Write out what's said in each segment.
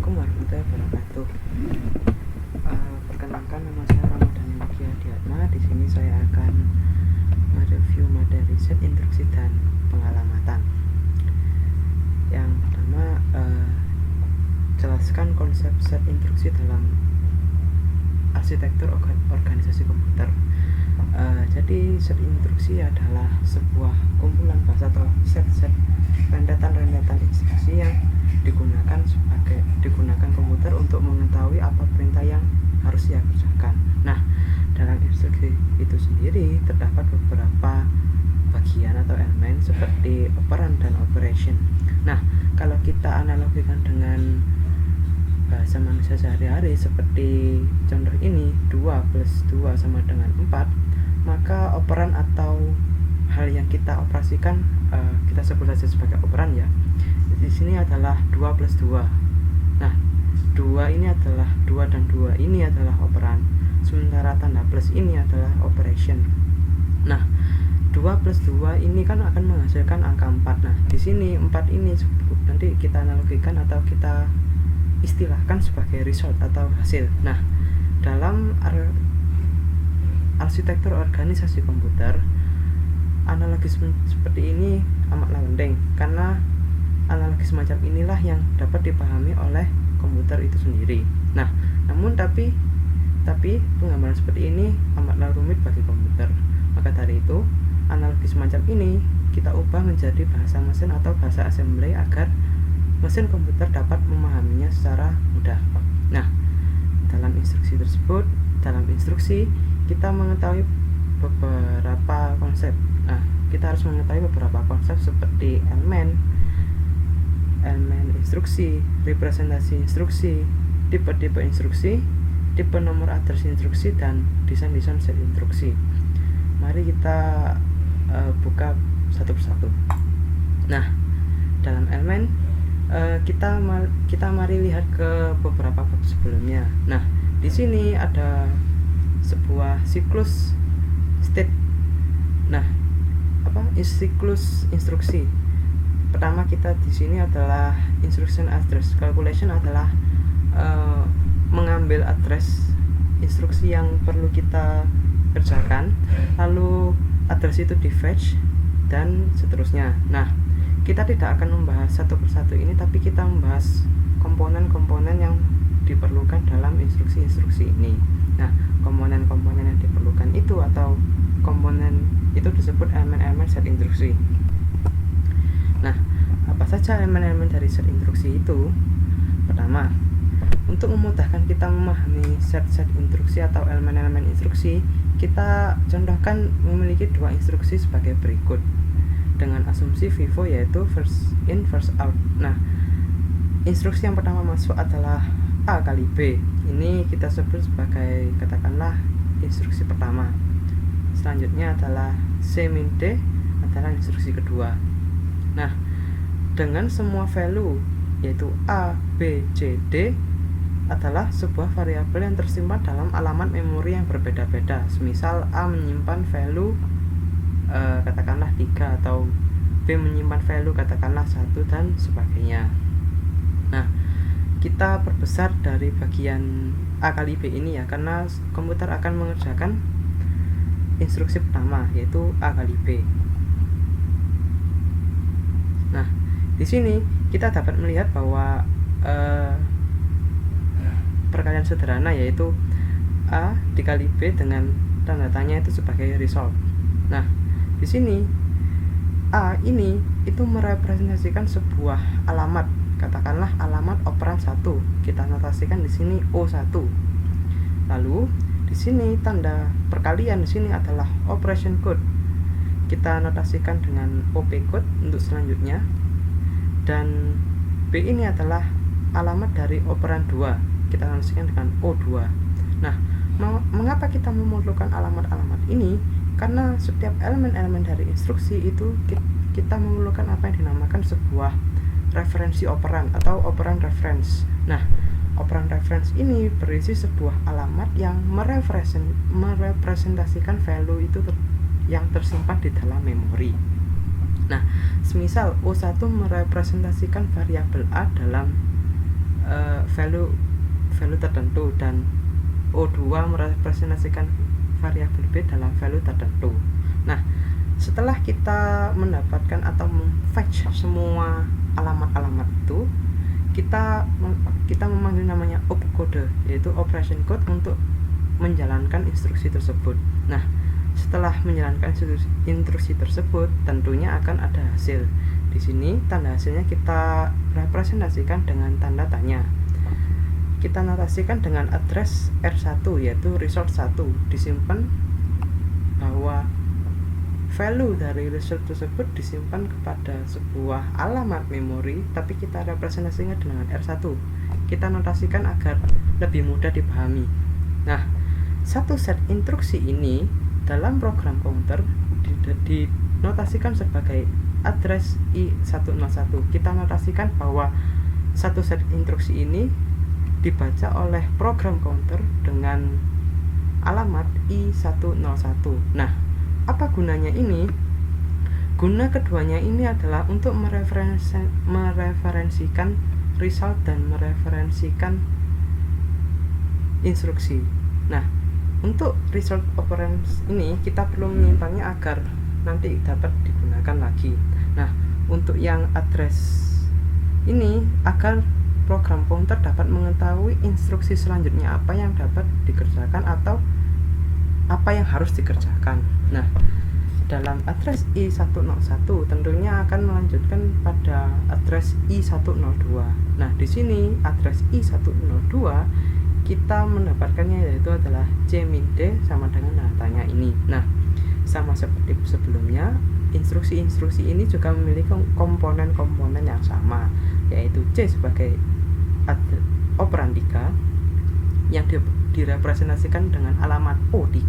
Assalamualaikum warahmatullahi wabarakatuh. Perkenalkan, nama saya Ramadhani Mugia Adiatma. Di sini saya akan mereview materi set instruksi dan pengalamatan. Yang pertama, jelaskan konsep set instruksi dalam arsitektur organisasi komputer. Jadi set instruksi adalah sebuah kumpulan bahasa atau set rentetan instruksi yang digunakan komputer untuk mengetahui apa perintah yang harus ia kerjakan. Nah, dalam instruksi itu sendiri terdapat beberapa bagian atau elemen seperti operan dan operation. Nah, kalau kita analogikan dengan bahasa manusia sehari-hari seperti contoh ini, 2 plus 2 sama dengan 4, maka operan atau hal yang kita operasikan kita sebut saja sebagai operan ya. Di sini adalah 2 plus 2. Nah, 2 ini adalah 2 dan 2 ini adalah operan. Sementara tanda plus ini adalah operation. Nah, 2 plus 2 ini kan akan menghasilkan angka 4. Nah, di sini 4 ini nanti kita analogikan atau kita istilahkan sebagai result atau hasil. Nah, dalam arsitektur organisasi komputer, analogi seperti ini amatlah penting karena analogi semacam inilah yang dapat dipahami oleh komputer itu sendiri. Nah, namun tapi penggambaran seperti ini amatlah rumit bagi komputer. Maka dari itu, analogi semacam ini kita ubah menjadi bahasa mesin atau bahasa assembly agar mesin komputer dapat memahaminya secara mudah. Nah, dalam instruksi kita mengetahui beberapa konsep. Nah, kita harus mengetahui beberapa konsep seperti elemen instruksi, representasi instruksi, tipe-tipe instruksi, tipe nomor address instruksi, dan desain set instruksi. Mari kita buka satu persatu. Nah, dalam elemen kita mari lihat ke beberapa bab sebelumnya. Nah, di sini ada sebuah siklus state. Nah, siklus instruksi. Pertama kita di sini adalah instruction address calculation adalah mengambil address instruksi yang perlu kita kerjakan, lalu address itu di fetch dan seterusnya. Nah, kita tidak akan membahas satu persatu ini, tapi kita membahas komponen-komponen yang diperlukan dalam instruksi-instruksi ini. Nah, komponen-komponen yang diperlukan itu atau komponen itu disebut elemen-elemen set instruksi. Nah, apa saja elemen-elemen dari set instruksi itu? Pertama, untuk memudahkan kita memahami set instruksi atau elemen-elemen instruksi, kita contohkan memiliki dua instruksi sebagai berikut dengan asumsi FIFO, yaitu first in first out. Nah, instruksi yang pertama masuk adalah A kali B. Ini kita sebut sebagai, katakanlah, instruksi pertama. Selanjutnya adalah C min D adalah instruksi kedua. Nah, dengan semua value yaitu A, B, C, D adalah sebuah variabel yang tersimpan dalam alamat memori yang berbeda-beda. Semisal A menyimpan value katakanlah 3 atau B menyimpan value katakanlah 1 dan sebagainya. Nah, kita perbesar dari bagian A kali B ini ya, karena komputer akan mengerjakan instruksi pertama yaitu A kali B. Nah, di sini kita dapat melihat bahwa perkalian sederhana yaitu A dikali B dengan tanda tanya itu sebagai result. Nah, di sini A ini itu merepresentasikan sebuah alamat, katakanlah alamat operan 1. Kita notasikan di sini O1. Lalu di sini tanda perkalian di sini adalah operation code. Kita notasikan dengan OP code untuk selanjutnya. Dan B ini adalah alamat dari operan 2. Kita notasikan dengan O2. Nah, mengapa kita memerlukan alamat-alamat ini? Karena setiap elemen-elemen dari instruksi itu kita memerlukan apa yang dinamakan sebuah referensi operan atau operan reference. Nah, operan reference ini berisi sebuah alamat yang merepresentasikan value itu yang tersimpan di dalam memori. Nah, semisal O1 merepresentasikan variabel A dalam value tertentu, dan O2 merepresentasikan variabel B dalam value tertentu. Nah, setelah kita mendapatkan atau fetch semua alamat-alamat itu, kita memanggil namanya opcode, yaitu operation code untuk menjalankan instruksi tersebut. Nah, setelah menjalankan instruksi tersebut, tentunya akan ada hasil. Di sini tanda hasilnya kita representasikan dengan tanda tanya. Kita notasikan dengan address R1, yaitu result 1, disimpan bahwa value dari result tersebut disimpan kepada sebuah alamat memori, tapi kita representasikan dengan R1. Kita notasikan agar lebih mudah dipahami. Nah, satu set instruksi ini dalam program counter dinotasikan sebagai address I101. Kita notasikan bahwa satu set instruksi ini dibaca oleh program counter dengan alamat I101. Nah, apa gunanya ini? Guna keduanya ini adalah untuk mereferensikan result dan mereferensikan instruksi. Nah, untuk result operands ini kita perlu menyimpannya agar nanti dapat digunakan lagi. Nah, untuk yang address ini agar program counter dapat mengetahui instruksi selanjutnya apa yang dapat dikerjakan atau apa yang harus dikerjakan. Nah, dalam address I101 tentunya akan melanjutkan pada address I102. Nah, di sini address I102 kita mendapatkannya yaitu adalah C min D sama dengan tanya ini. Nah, sama seperti sebelumnya, instruksi-instruksi ini juga memiliki komponen-komponen yang sama, yaitu C sebagai operan 3 yang direpresentasikan dengan alamat O3,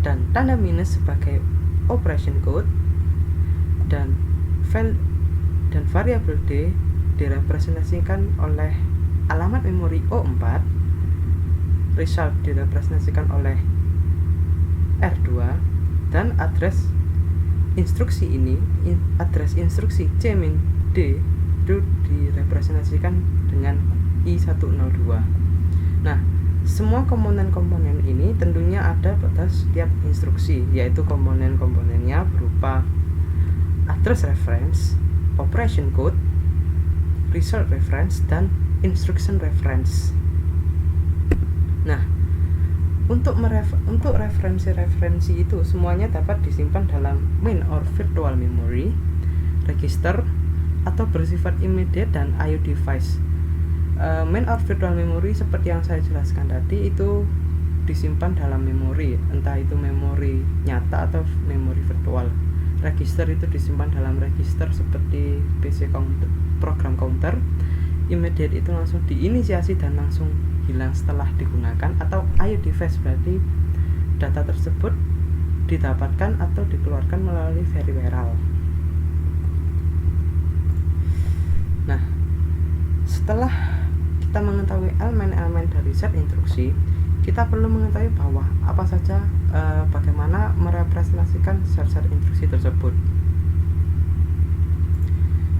dan tanda minus sebagai operation code, dan variabel D direpresentasikan oleh alamat memori O4, result direpresentasikan oleh R2, dan address instruksi ini, address instruksi C min D itu direpresentasikan dengan I102. Nah, semua komponen-komponen ini tentunya ada pada setiap instruksi, yaitu komponen-komponennya berupa address reference, operation code, result reference, dan instruction reference. Nah, untuk referensi-referensi itu semuanya dapat disimpan dalam main or virtual memory, register, atau bersifat immediate dan IO device. Main or virtual memory seperti yang saya jelaskan tadi itu disimpan dalam memori, entah itu memori nyata atau memori virtual. Register itu disimpan dalam register seperti PC counter, program counter. Immediate itu langsung diinisiasi dan langsung hilang setelah digunakan, atau IO device berarti data tersebut didapatkan atau dikeluarkan melalui peripheral. Nah, setelah kita mengetahui elemen-elemen dari set instruksi, kita perlu mengetahui bahwa apa saja bagaimana merepresentasikan set-set instruksi tersebut.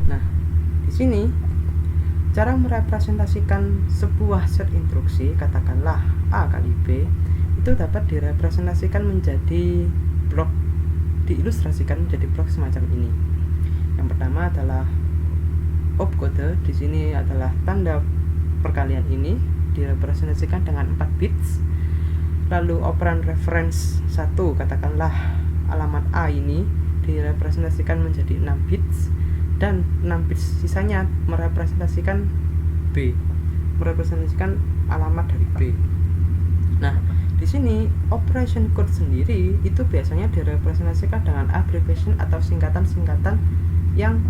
Nah, di sini cara merepresentasikan sebuah set instruksi, katakanlah A kali B, itu dapat direpresentasikan menjadi blok, diilustrasikan menjadi blok semacam ini. Yang pertama adalah opcode. Di sini adalah tanda perkalian ini direpresentasikan dengan 4 bits. Lalu operan reference 1, katakanlah alamat A ini direpresentasikan menjadi 6 bits, dan 6 bits sisanya merepresentasikan B, merepresentasikan alamat dari B. Nah, di sini operation code sendiri itu biasanya direpresentasikan dengan abbreviation atau singkatan-singkatan yang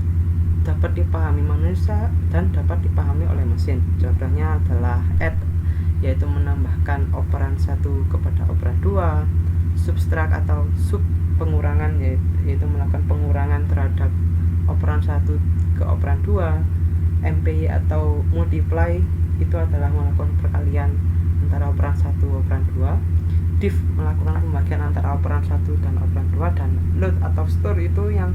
dapat dipahami manusia dan dapat dipahami oleh mesin. Contohnya adalah add, yaitu menambahkan operan 1 kepada operan 2, subtract atau sub pengurangan, yaitu melakukan pengurangan terhadap operan 1 ke operan 2, MPY atau multiply itu adalah melakukan perkalian antara operan 1 operan 2, div melakukan pembagian antara operan 1 dan operan 2, dan load atau store itu yang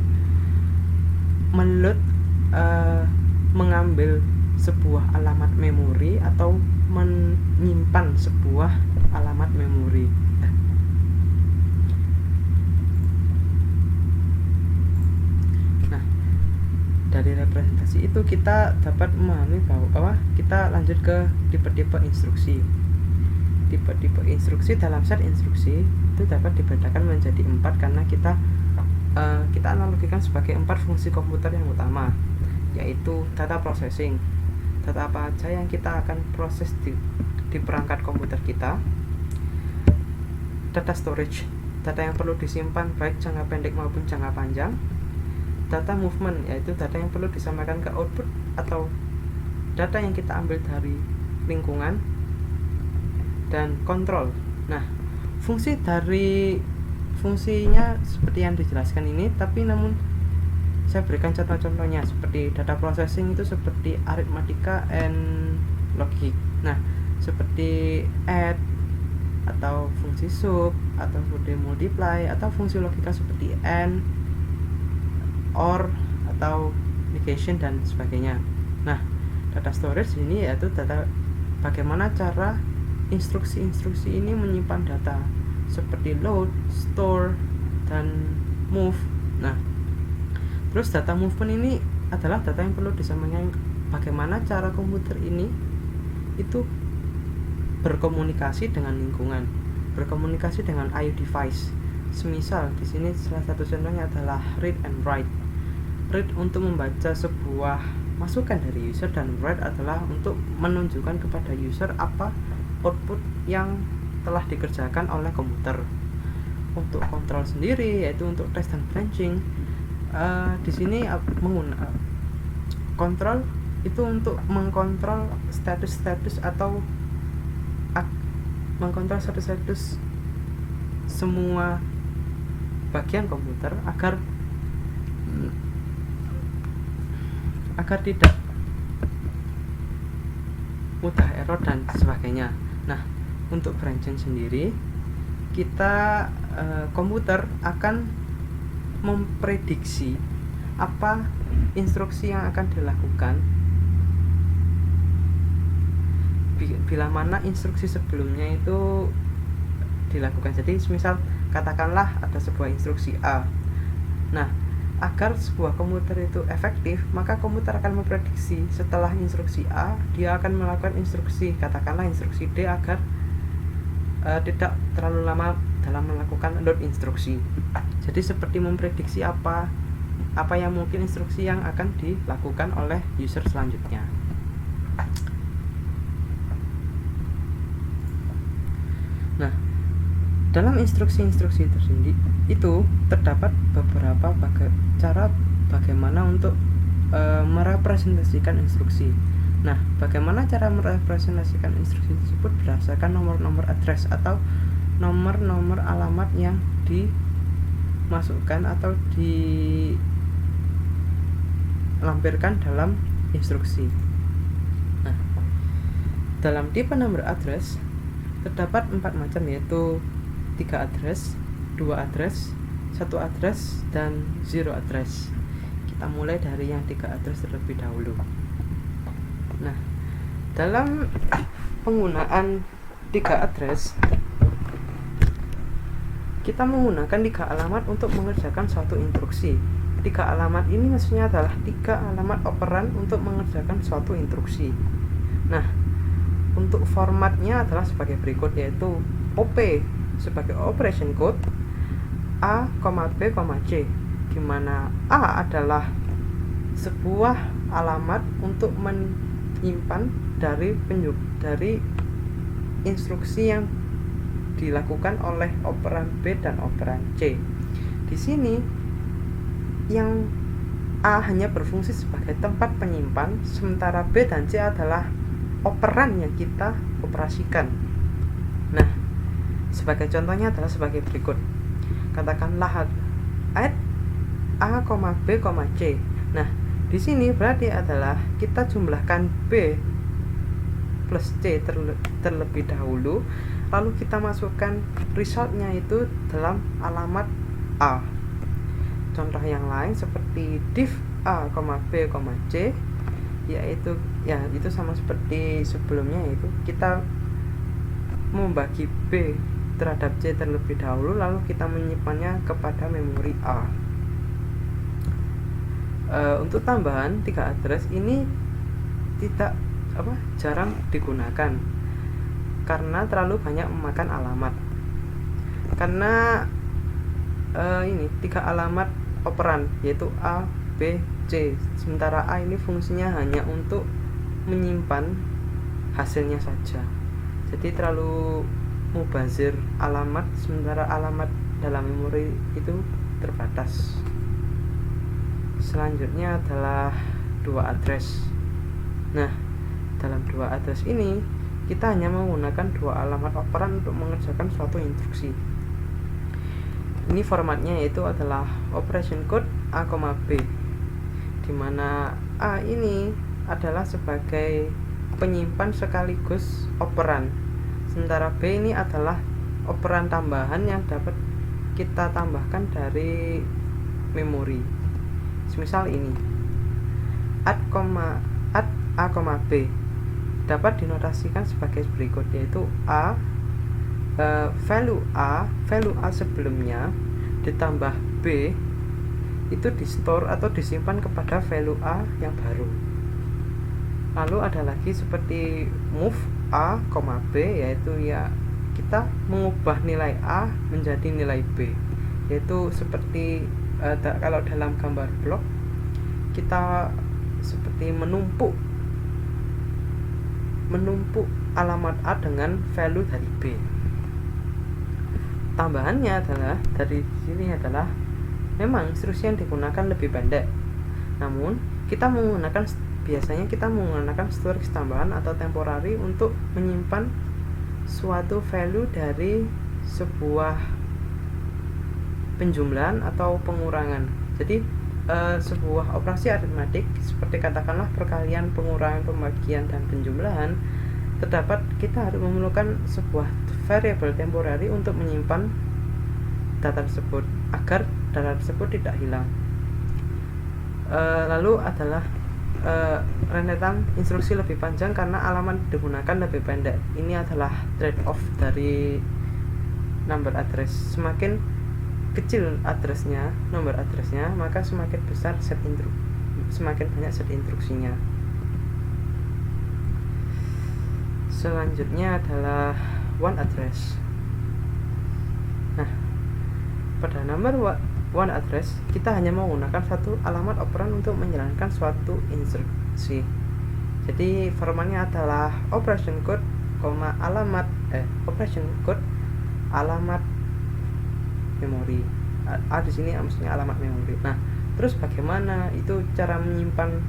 mengambil sebuah alamat memori atau menyimpan sebuah alamat memori. Nah, dari representasi itu kita dapat memahami bahwa kita lanjut ke tipe-tipe instruksi. Tipe-tipe instruksi dalam set instruksi itu dapat dibedakan menjadi 4 karena kita analogikan sebagai 4 fungsi komputer yang utama, yaitu data processing, data apa aja yang kita akan proses di perangkat komputer kita, data storage, data yang perlu disimpan baik jangka pendek maupun jangka panjang, data movement, yaitu data yang perlu disampaikan ke output atau data yang kita ambil dari lingkungan, dan kontrol. Nah, fungsinya seperti yang dijelaskan ini, tapi namun saya berikan contoh-contohnya. Seperti data processing itu seperti arithmetica and logic. Nah, seperti add atau fungsi sub atau fungsi multiply atau fungsi logika seperti and, or atau negation dan sebagainya. Nah, data storage ini yaitu data bagaimana cara instruksi-instruksi ini menyimpan data seperti load, store, dan move. Nah, terus data movement ini adalah data yang perlu disampaikan bagaimana cara komputer ini itu berkomunikasi dengan lingkungan, berkomunikasi dengan IO device. Semisal di sini salah satu contohnya adalah read and write. Read untuk membaca sebuah masukan dari user, dan write adalah untuk menunjukkan kepada user apa output yang telah dikerjakan oleh komputer. Untuk kontrol sendiri yaitu untuk test dan branching, di sini menggunakan kontrol itu untuk mengkontrol status atau mengkontrol status semua bagian komputer agar tidak mudah error dan sebagainya. Nah, untuk branching sendiri kita komputer akan memprediksi apa instruksi yang akan dilakukan bila mana instruksi sebelumnya itu dilakukan. Jadi misal katakanlah ada sebuah instruksi A. Nah, agar sebuah komputer itu efektif, maka komputer akan memprediksi setelah instruksi A dia akan melakukan instruksi, katakanlah instruksi D, agar tidak terlalu lama dalam melakukan load instruksi. Jadi seperti memprediksi apa yang mungkin instruksi yang akan dilakukan oleh user selanjutnya. Nah, dalam instruksi-instruksi tersendiri itu terdapat beberapa cara bagaimana untuk merepresentasikan instruksi. Nah, bagaimana cara merepresentasikan instruksi tersebut berdasarkan nomor-nomor address atau nomor-nomor alamat yang dimasukkan atau dilampirkan dalam instruksi. Nah, dalam tipe nomor address terdapat 4 macam, yaitu 3 address, 2 address, 1 address, dan 0 address. Kita mulai dari yang 3 address terlebih dahulu. Nah, dalam penggunaan 3 address, kita menggunakan 3 alamat untuk mengerjakan suatu instruksi. 3 alamat ini maksudnya adalah 3 alamat operan untuk mengerjakan suatu instruksi. Nah, untuk formatnya adalah sebagai berikut, yaitu OP sebagai operation code, A, B, C, di mana A adalah sebuah alamat untuk menyimpan dari instruksi yang dilakukan oleh operan B dan operan C. Di sini yang A hanya berfungsi sebagai tempat penyimpan, sementara B dan C adalah operan yang kita operasikan. Nah, sebagai contohnya adalah sebagai berikut. Katakanlah add A, B, C. Nah, di sini berarti adalah kita jumlahkan B plus C terlebih dahulu, lalu kita masukkan resultnya itu dalam alamat A. Contoh yang lain seperti div A, B, C, yaitu ya itu sama seperti sebelumnya, yaitu kita membagi B terhadap C terlebih dahulu, lalu kita menyimpannya kepada memori A. Untuk tambahan 3 address ini tidak jarang digunakan karena terlalu banyak memakan alamat. Karena ini 3 alamat operan, yaitu A, B, C. Sementara A ini fungsinya hanya untuk menyimpan hasilnya saja. Jadi terlalu mubazir alamat, sementara alamat dalam memori itu terbatas. Selanjutnya adalah 2 address. Nah, dalam 2 address ini kita hanya menggunakan 2 alamat operan untuk mengerjakan suatu instruksi. Ini formatnya yaitu adalah operation code A, B, di mana A ini adalah sebagai penyimpan sekaligus operan, sementara B ini adalah operan tambahan yang dapat kita tambahkan dari memori. Semisal ini add A, B dapat dinotasikan sebagai berikut, yaitu value A sebelumnya ditambah B itu di store atau disimpan kepada value A yang baru. Lalu ada lagi seperti move A, B, yaitu ya kita mengubah nilai A menjadi nilai B, yaitu seperti kalau dalam gambar blok kita seperti menumpuk alamat A dengan value dari B. Tambahannya adalah dari sini adalah memang instruksi yang digunakan lebih pendek, namun biasanya kita menggunakan storage tambahan atau temporary untuk menyimpan suatu value dari sebuah penjumlahan atau pengurangan. Jadi sebuah operasi aritmatik seperti katakanlah perkalian, pengurangan, pembagian, dan penjumlahan, terdapat kita harus memerlukan sebuah variable temporary untuk menyimpan data tersebut agar data tersebut tidak hilang. Lalu adalah rentetan instruksi lebih panjang karena alamat digunakan lebih pendek. Ini adalah trade off dari number address. Semakin kecil nomor addressnya, maka semakin besar semakin banyak set instruksinya. Selanjutnya adalah one address. Nah, pada nomor one address kita hanya menggunakan satu alamat operan untuk menjalankan suatu instruksi. Jadi formatnya adalah operation code, alamat memori. Di sini maksudnya alamat memori. Nah, terus bagaimana itu cara menyimpan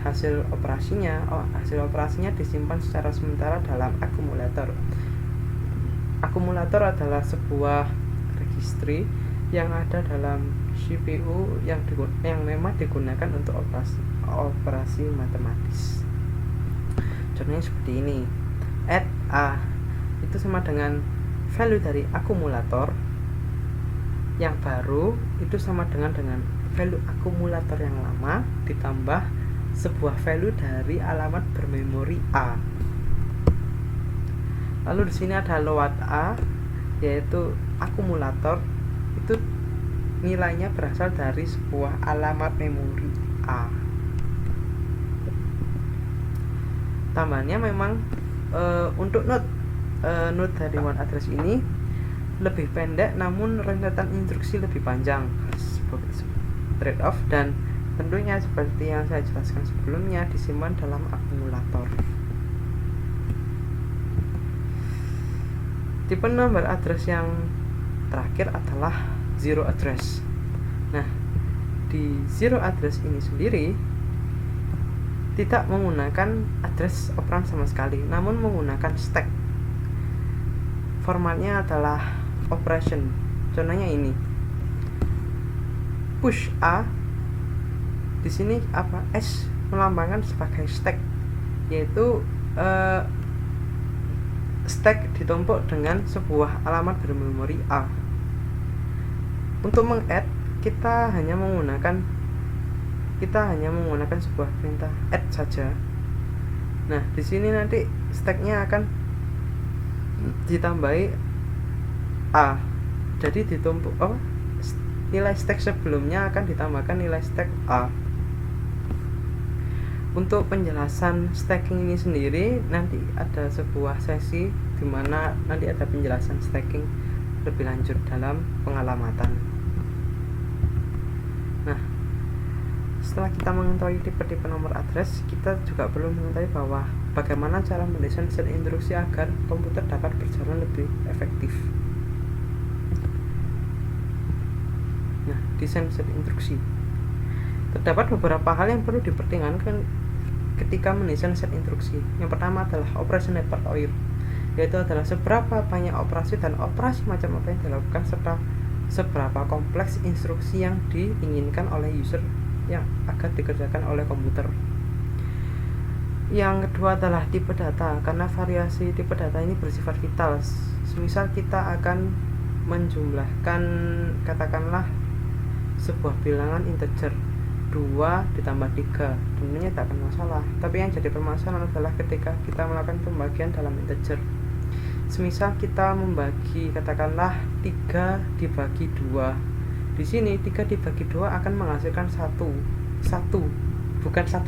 hasil operasinya? Hasil operasinya disimpan secara sementara dalam akumulator. Akumulator adalah sebuah registry yang ada dalam CPU yang memang digunakan untuk operasi matematis. Contohnya seperti ini. Add A itu sama dengan value dari akumulator yang baru itu sama dengan value akumulator yang lama ditambah sebuah value dari alamat bermemori A. Lalu di sini ada load A, yaitu akumulator itu nilainya berasal dari sebuah alamat memori A. Tambahannya memang untuk node dari one address ini lebih pendek, namun rentetan instruksi lebih panjang. Trade off, dan tentunya seperti yang saya jelaskan sebelumnya disimpan dalam akumulator. Tipe nomor address yang terakhir adalah zero address. Nah, di zero address ini sendiri tidak menggunakan address operan sama sekali, namun menggunakan stack. Formatnya adalah operation. Contohnya ini. Push A. Di sini S melambangkan sebagai stack, yaitu stack ditumpuk dengan sebuah alamat bermemori A. Untuk meng-add kita hanya menggunakan kita hanya menggunakan sebuah perintah add saja. Nah, di sini nanti stacknya akan ditambahi A. Jadi ditumpuk nilai stack sebelumnya akan ditambahkan nilai stack A. Untuk penjelasan stacking ini sendiri nanti ada sebuah sesi di mana nanti ada penjelasan stacking lebih lanjut dalam pengalamatan. Nah, setelah kita mengetahui tipe-tipe nomor address, kita juga perlu mengetahui bahwa bagaimana cara mendesain set instruksi agar komputer dapat berjalan lebih efektif. Nah, desain set instruksi. Terdapat beberapa hal yang perlu dipertimbangkan ketika mendesain set instruksi. Yang pertama adalah operation per hour, yaitu adalah seberapa banyak operasi dan operasi macam apa yang dilakukan serta seberapa kompleks instruksi yang diinginkan oleh user yang akan dikerjakan oleh komputer. Yang kedua adalah tipe data, karena variasi tipe data ini bersifat vital. Semisal kita akan menjumlahkan katakanlah sebuah bilangan integer 2 ditambah 3, tentunya tak akan masalah. Tapi yang jadi permasalahan adalah ketika kita melakukan pembagian dalam integer. Semisal kita membagi katakanlah 3 dibagi 2. Di sini 3 dibagi 2 akan menghasilkan 1, bukan 1,5.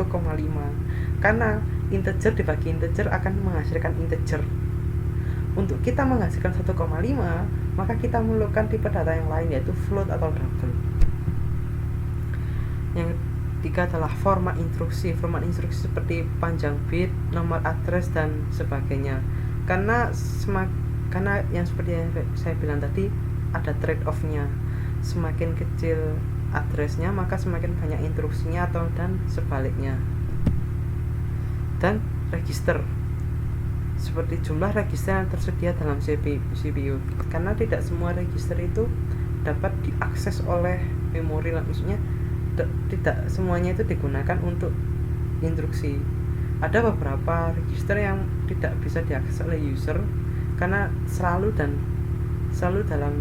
Karena integer dibagi integer akan menghasilkan integer. Untuk kita menghasilkan 1,5, maka kita memerlukan tipe data yang lain, yaitu float atau double. Yang ketiga adalah format instruksi. Format instruksi seperti panjang bit, nomor address dan sebagainya. Karena yang seperti yang saya bilang tadi ada trade off-nya. Semakin kecil address-nya maka semakin banyak instruksinya dan sebaliknya. Dan register, seperti jumlah register yang tersedia dalam CPU. Karena tidak semua register itu dapat diakses oleh memori, maksudnya tidak semuanya itu digunakan untuk instruksi. Ada beberapa register yang tidak bisa diakses oleh user karena selalu dalam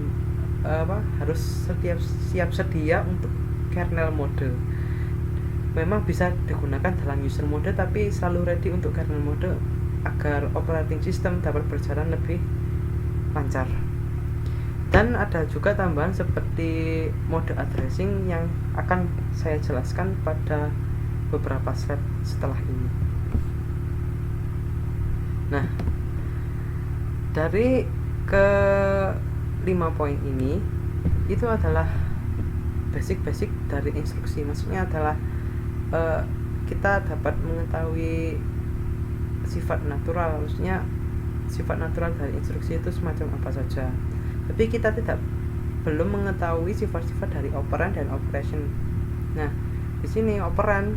harus siap sedia untuk kernel mode. Memang bisa digunakan dalam user mode, tapi selalu ready untuk kernel mode agar operating system dapat berjalan lebih lancar. Dan ada juga tambahan seperti mode addressing yang akan saya jelaskan pada beberapa slide setelah ini. Nah, dari ke 5 poin ini itu adalah basic dari instruksi. Maksudnya adalah kita dapat mengetahui sifat natural, maksudnya sifat natural dari instruksi itu semacam apa saja. Tapi kita belum mengetahui sifat-sifat dari operan dan operation. Nah, di sini operan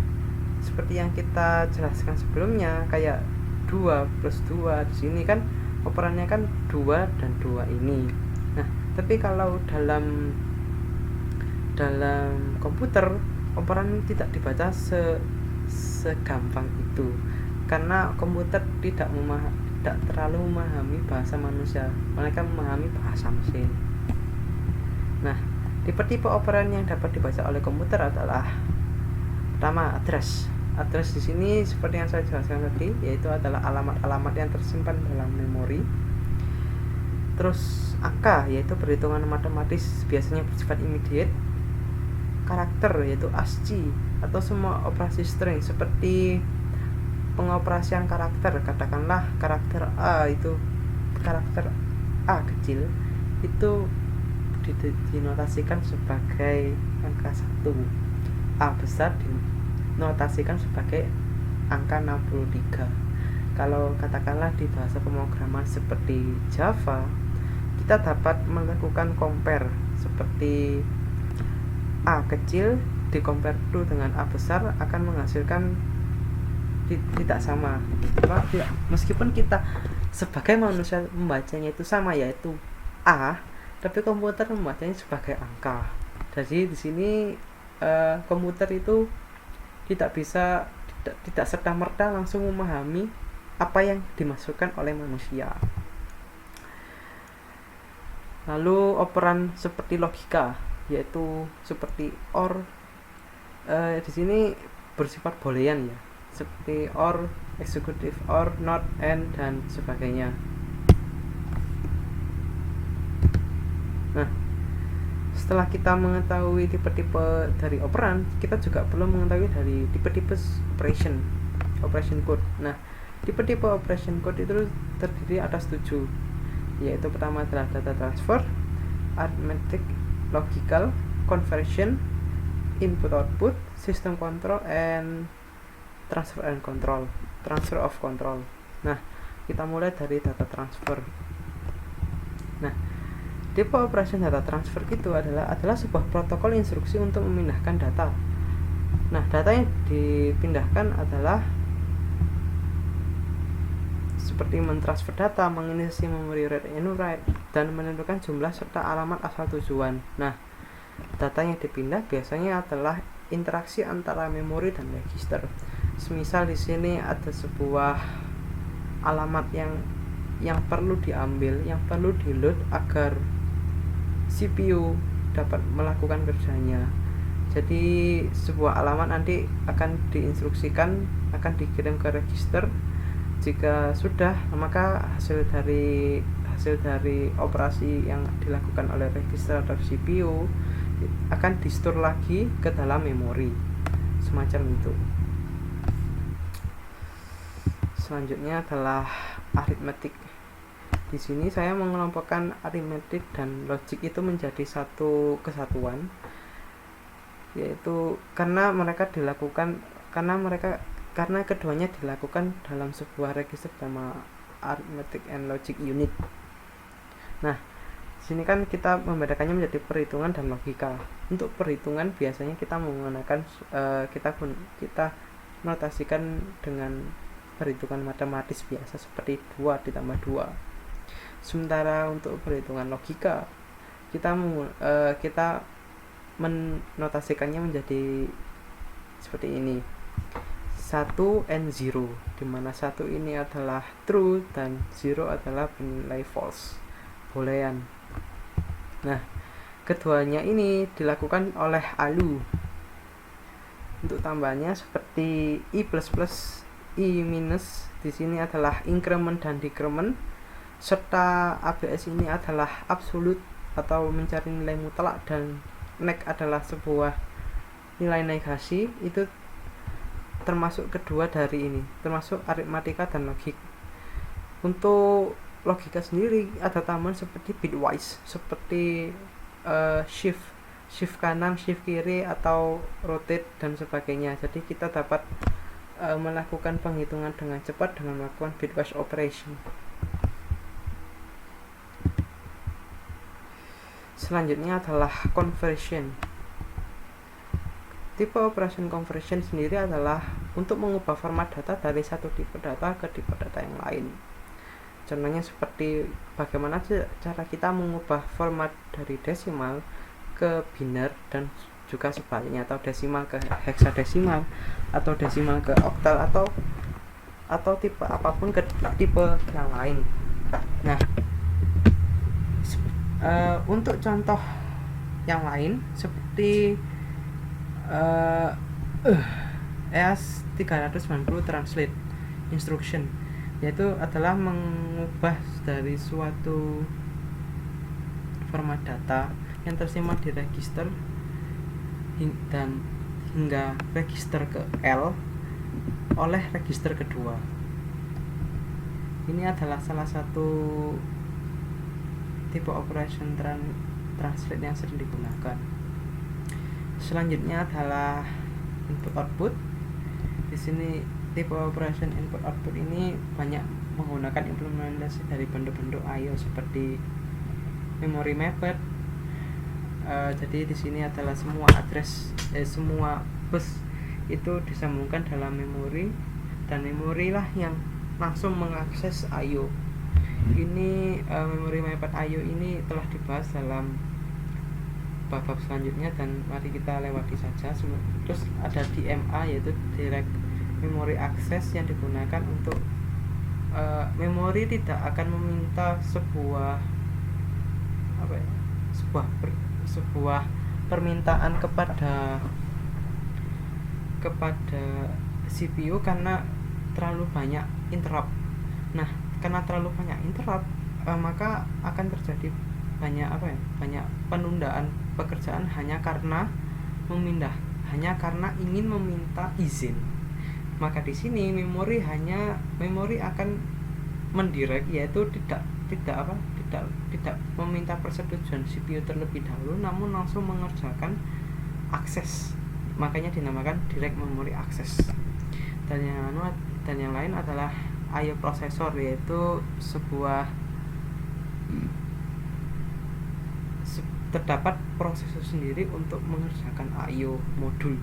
seperti yang kita jelaskan sebelumnya, kayak 2 plus 2. Di sini kan operannya kan 2 dan 2 ini. Nah, tapi kalau dalam komputer operan tidak dibaca segampang itu, karena komputer tidak terlalu memahami bahasa manusia, mereka memahami bahasa mesin. Nah, tipe-tipe operan yang dapat dibaca oleh komputer adalah pertama address. Address di sini seperti yang saya jelaskan tadi, yaitu adalah alamat-alamat yang tersimpan dalam memori. Terus angka, yaitu perhitungan matematis biasanya bersifat immediate. Karakter, yaitu ASCII atau semua operasi string seperti pengoperasian karakter, katakanlah karakter A itu karakter A kecil itu dinotasikan sebagai angka 1, A besar dinotasikan sebagai angka 63. Kalau katakanlah di bahasa pemrograman seperti Java, kita dapat melakukan compare seperti A kecil di compare to dengan A besar akan menghasilkan tidak sama. Meskipun kita sebagai manusia membacanya itu sama, yaitu A, tapi komputer membacanya sebagai angka. Jadi di sini komputer itu tidak serta-merta langsung memahami apa yang dimasukkan oleh manusia. Lalu operan seperti logika, yaitu seperti OR, Di sini bersifat boolean ya, seperti or, executive or, not, and dan sebagainya. Nah, setelah kita mengetahui tipe-tipe dari operan, kita juga perlu mengetahui dari tipe-tipe operation code. Nah, tipe-tipe operation code itu terdiri atas 7, yaitu pertama adalah data transfer, arithmetic, logical, conversion, input output, system control, and transfer of control. Nah, kita mulai dari data transfer. Nah, tipe operation data transfer itu adalah sebuah protokol instruksi untuk memindahkan data. Nah, data yang dipindahkan adalah seperti mentransfer data, mengisi memori read and write, dan menentukan jumlah serta alamat asal tujuan. Nah, data yang dipindah biasanya adalah interaksi antara memori dan register. Semisal di sini ada sebuah alamat yang perlu diambil, yang perlu di load agar CPU dapat melakukan kerjanya. Jadi sebuah alamat nanti akan diinstruksikan, akan dikirim ke register. Jika sudah, maka hasil dari operasi yang dilakukan oleh register atau CPU akan di-store lagi ke dalam memori, semacam itu. Selanjutnya adalah arithmetic. Di sini saya mengelompokkan arithmetic dan logic itu menjadi satu kesatuan, yaitu karena keduanya dilakukan dalam sebuah register bernama arithmetic and logic unit. Nah, sini kan kita membedakannya menjadi perhitungan dan logika. Untuk perhitungan biasanya kita menggunakan kita notasikan dengan perhitungan matematis biasa seperti 2 ditambah 2. Sementara untuk perhitungan logika kita menotasikannya menjadi seperti ini, 1 and 0, dimana 1 ini adalah true dan 0 adalah nilai false, boolean. Nah, keduanya ini dilakukan oleh ALU. Untuk tambahannya seperti I++, I-, di sini adalah increment dan decrement, serta ABS ini adalah absolute atau mencari nilai mutlak, dan neg adalah sebuah nilai negasi. Itu termasuk kedua dari ini, termasuk aritmatika dan logik. Untuk logika sendiri ada tambahan seperti bitwise, seperti shift kanan, shift kiri, atau rotate dan sebagainya. Jadi kita dapat melakukan penghitungan dengan cepat dengan melakukan bitwise operation. Selanjutnya adalah conversion. Tipe operation conversion sendiri adalah untuk mengubah format data dari satu tipe data ke tipe data yang lain. Contohnya seperti bagaimana cara kita mengubah format dari desimal ke biner dan juga sebaliknya, atau desimal ke heksadesimal, atau desimal ke oktal, atau tipe apapun ke tipe yang lain. Nah, untuk contoh yang lain seperti EAS-390 translate instruction, yaitu adalah mengubah dari suatu format data yang tersimpan di register dan hingga register ke L oleh register kedua. Ini adalah salah satu tipe operation translate yang sering digunakan. Selanjutnya adalah input output. Di sini tipe operation input output ini banyak menggunakan implementasi dari bentuk-bentuk I/O seperti memory mapped. Jadi di sini adalah semua bus itu disambungkan dalam memori, dan memori lah yang langsung mengakses I/O. Ini memory mapped I/O ini telah dibahas dalam bab selanjutnya, dan mari kita lewati saja. Terus ada DMA, yaitu direct memory access, yang digunakan untuk memori tidak akan meminta sebuah permintaan kepada kepada CPU karena terlalu banyak interrupt. Nah, karena terlalu banyak interrupt, maka akan terjadi banyak banyak penundaan pekerjaan hanya karena ingin meminta izin. Maka di sini memori akan mendirect, yaitu tidak meminta persetujuan CPU terlebih dahulu, namun langsung mengerjakan akses. Makanya dinamakan direct memory access. Dan yang lain adalah I/O processor, yaitu terdapat prosesor sendiri untuk mengerjakan I/O modul.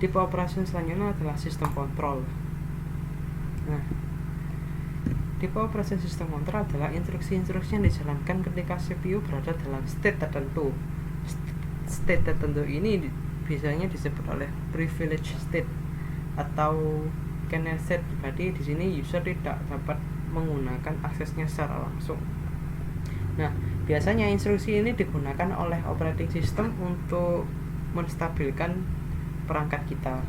Tipe operasi selanjutnya adalah sistem kontrol. Nah, tipe operasi sistem kontrol adalah instruksi-instruksi yang dijalankan ketika CPU berada dalam state tertentu. State tertentu ini biasanya disebut oleh privilege state atau kernel state. Berarti di sini user tidak dapat menggunakan aksesnya secara langsung. Nah, biasanya instruksi ini digunakan oleh operating system untuk menstabilkan perangkat kita.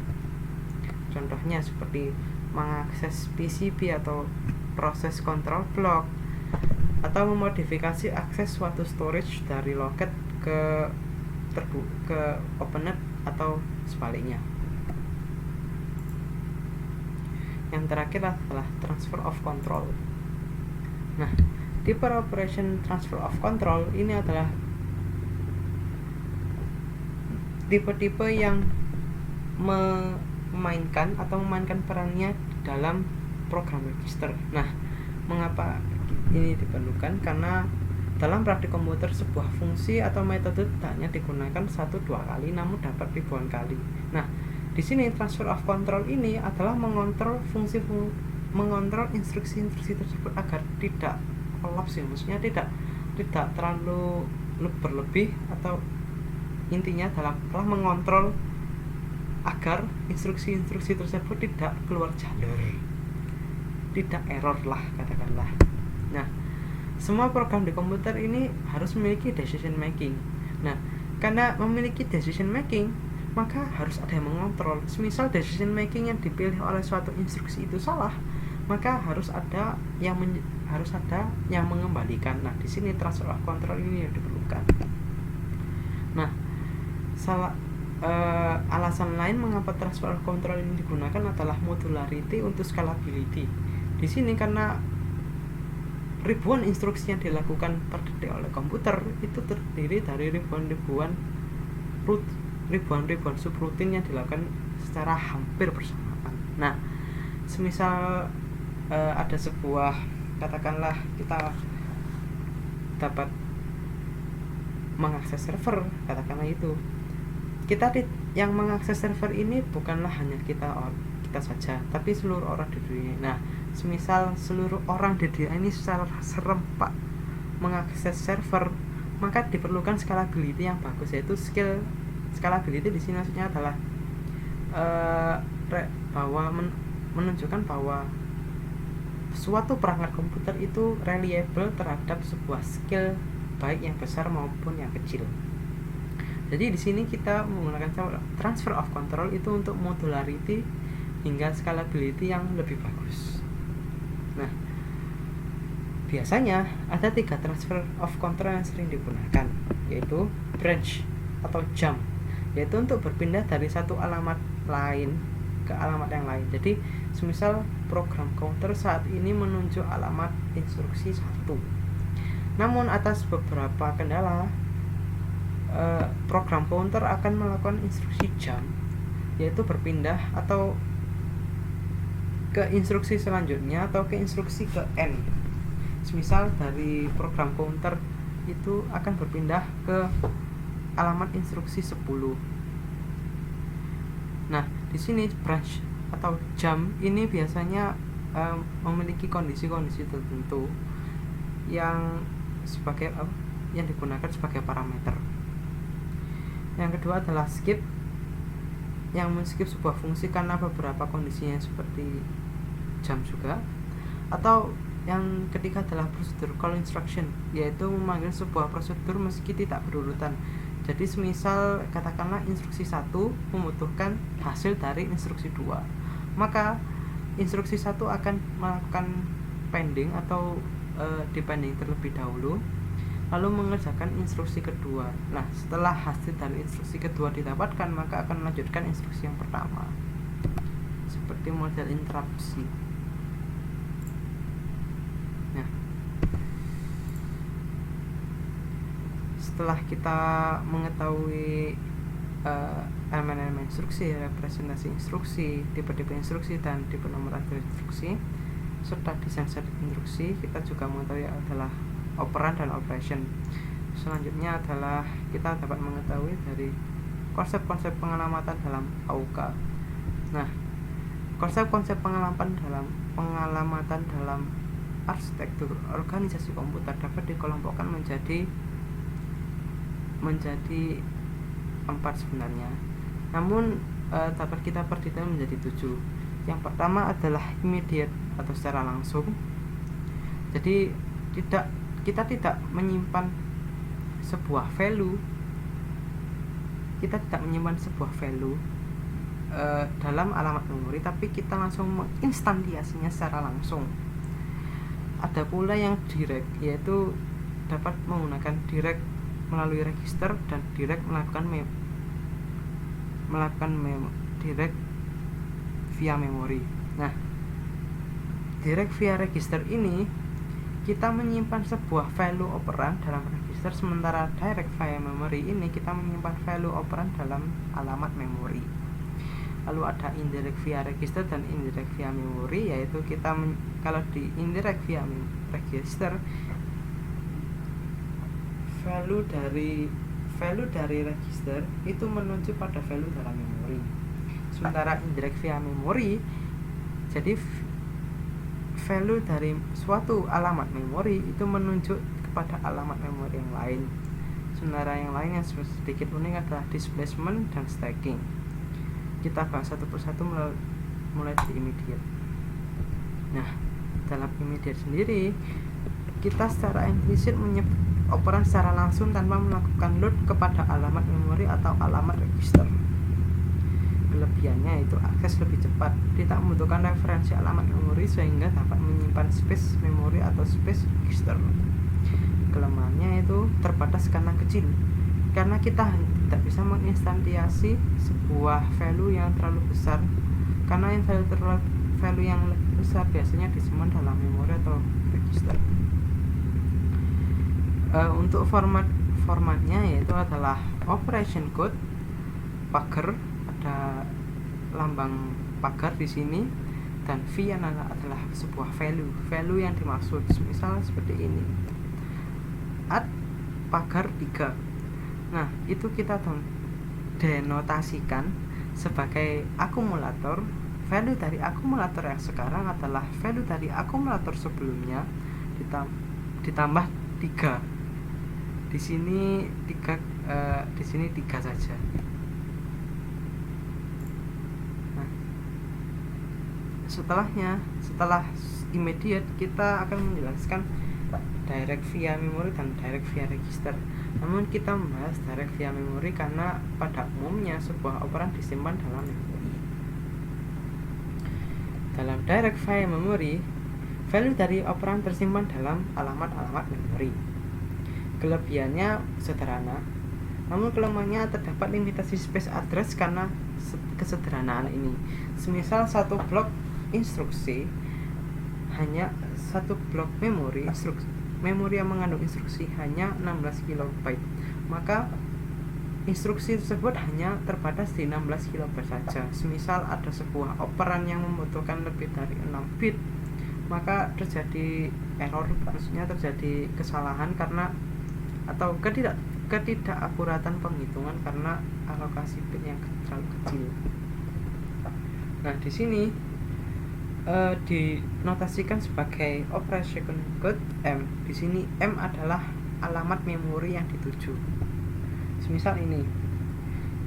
Contohnya seperti mengakses PCB atau proses control block, atau memodifikasi akses suatu storage dari locket ke openet atau sebaliknya. Yang terakhir adalah transfer of control. Nah, tipe operation transfer of control ini adalah tipe-tipe yang memainkan perannya dalam program register. Nah, mengapa ini diperlukan? Karena dalam praktik komputer sebuah fungsi atau metode tidak hanya digunakan 1-2 kali, namun dapat ribuan kali. Nah, di sini transfer of control ini adalah mengontrol instruksi-instruksi tersebut agar tidak kolaps, maksudnya tidak terlalu berlebih, atau intinya telah mengontrol agar instruksi-instruksi tersebut tidak keluar jalur, tidak error lah katakanlah. Nah, semua program di komputer ini harus memiliki decision making. Nah, karena memiliki decision making, maka harus ada yang mengontrol. Semisal decision making yang dipilih oleh suatu instruksi itu salah, maka harus ada yang mengembalikan. Nah, di sini transfer of control ini yang diperlukan. Nah, alasan lain mengapa transfer of control ini digunakan adalah modularity untuk scalability. Di sini karena ribuan instruksi yang dilakukan per detik oleh komputer itu terdiri dari ribuan subrutin yang dilakukan secara hampir bersamaan. Nah, semisal ada sebuah, katakanlah kita dapat mengakses server, katakanlah itu yang mengakses server ini bukanlah hanya kita saja, tapi seluruh orang di dunia. Nah, semisal seluruh orang di dunia ini secara serempak mengakses server, maka diperlukan scalability yang bagus, yaitu scalability di sini maksudnya adalah menunjukkan bahwa suatu perangkat komputer itu reliable terhadap sebuah skill, baik yang besar maupun yang kecil. Jadi di sini kita menggunakan transfer of control itu untuk modularity hingga scalability yang lebih bagus. Nah, biasanya ada 3 transfer of control yang sering digunakan, yaitu branch atau jump, yaitu untuk berpindah dari satu alamat lain ke alamat yang lain. Jadi semisal program counter saat ini menunjuk alamat instruksi 1, namun atas beberapa kendala program counter akan melakukan instruksi jump, yaitu berpindah atau ke instruksi selanjutnya atau ke instruksi ke N. Semisal dari program counter itu akan berpindah ke alamat instruksi 10. Nah, di sini branch atau jump ini biasanya memiliki kondisi-kondisi tertentu yang digunakan sebagai parameter. Yang kedua adalah skip, yang men-skip sebuah fungsi karena beberapa kondisinya seperti jump juga. Atau yang ketiga adalah prosedur call instruction, yaitu memanggil sebuah prosedur meski tidak berurutan. Jadi semisal katakanlah instruksi 1 membutuhkan hasil dari instruksi 2, maka instruksi 1 akan melakukan pending atau depending terlebih dahulu, lalu mengerjakan instruksi kedua. Nah, setelah hasil dari instruksi kedua didapatkan, maka akan melanjutkan instruksi yang pertama. Seperti model interupsi. Nah, setelah kita mengetahui elemen-elemen instruksi, representasi instruksi, tipe-tipe instruksi, dan tipe nomor address instruksi, serta desain set instruksi, kita juga mengetahui adalah operan dan operation. Selanjutnya adalah kita dapat mengetahui dari konsep-konsep pengalamatan dalam AUK. Nah, konsep-konsep pengalamatan dalam arsitektur organisasi komputer dapat dikelompokkan menjadi 4 sebenarnya, namun dapat kita perdetail menjadi 7. Yang pertama adalah immediate atau secara langsung. Jadi kita tidak menyimpan sebuah value, dalam alamat memori, tapi kita langsung menginstansiasinya secara langsung. Ada pula yang direct, yaitu dapat menggunakan direct melalui register dan direct melakukan direct via memori. Nah, direct via register ini kita menyimpan sebuah value operan dalam register, sementara direct via memory ini kita menyimpan value operan dalam alamat memori. Lalu ada indirect via register dan indirect via memory, yaitu kita kalau di indirect via register, value dari register itu menuju pada value dalam memori. Sementara indirect via memory, jadi value dari suatu alamat memori itu menunjuk kepada alamat memori yang lain. Sementara yang lain yang sedikit unik adalah displacement dan stacking. Kita bahas satu persatu mulai dari immediate. Nah, dalam immediate sendiri kita secara implisit menyebut operan secara langsung tanpa melakukan load kepada alamat memori atau alamat register. Kelebihannya itu akses lebih cepat, tidak membutuhkan referensi alamat memori sehingga dapat menyimpan space memori atau space register. Kelemahannya itu terbatas karena kecil, karena kita tidak bisa menginstansiasi sebuah value yang terlalu besar, karena value yang lebih besar biasanya disimpan dalam memori atau register. Untuk formatnya yaitu adalah operation code, pagar, ada lambang pagar di sini, dan V adalah sebuah value yang dimaksud. Misal seperti ini, add pagar 3. Nah, itu kita denotasikan sebagai akumulator. Value dari akumulator yang sekarang adalah value dari akumulator sebelumnya ditambah 3. Di sini 3 saja. Nah, setelah immediate kita akan menjelaskan direct via memory dan direct via register. Namun kita membahas direct via memory karena pada umumnya sebuah operan disimpan dalam memori. Dalam direct via memory, value dari operan tersimpan dalam alamat-alamat memori. Kelebihannya sederhana, namun kelemahannya terdapat limitasi space address karena kesederhanaan ini. Semisal satu blok instruksi hanya satu blok memori yang mengandung instruksi hanya 16 KB, maka instruksi tersebut hanya terbatas di 16 KB saja. Semisal ada sebuah operan yang membutuhkan lebih dari 6 bit, maka terjadi error, maksudnya terjadi kesalahan atau ketidakakuratan penghitungan karena alokasi bit yang terlalu kecil. Nah, di sini dinotasikan sebagai operation code M. Di sini M adalah alamat memori yang dituju. Semisal ini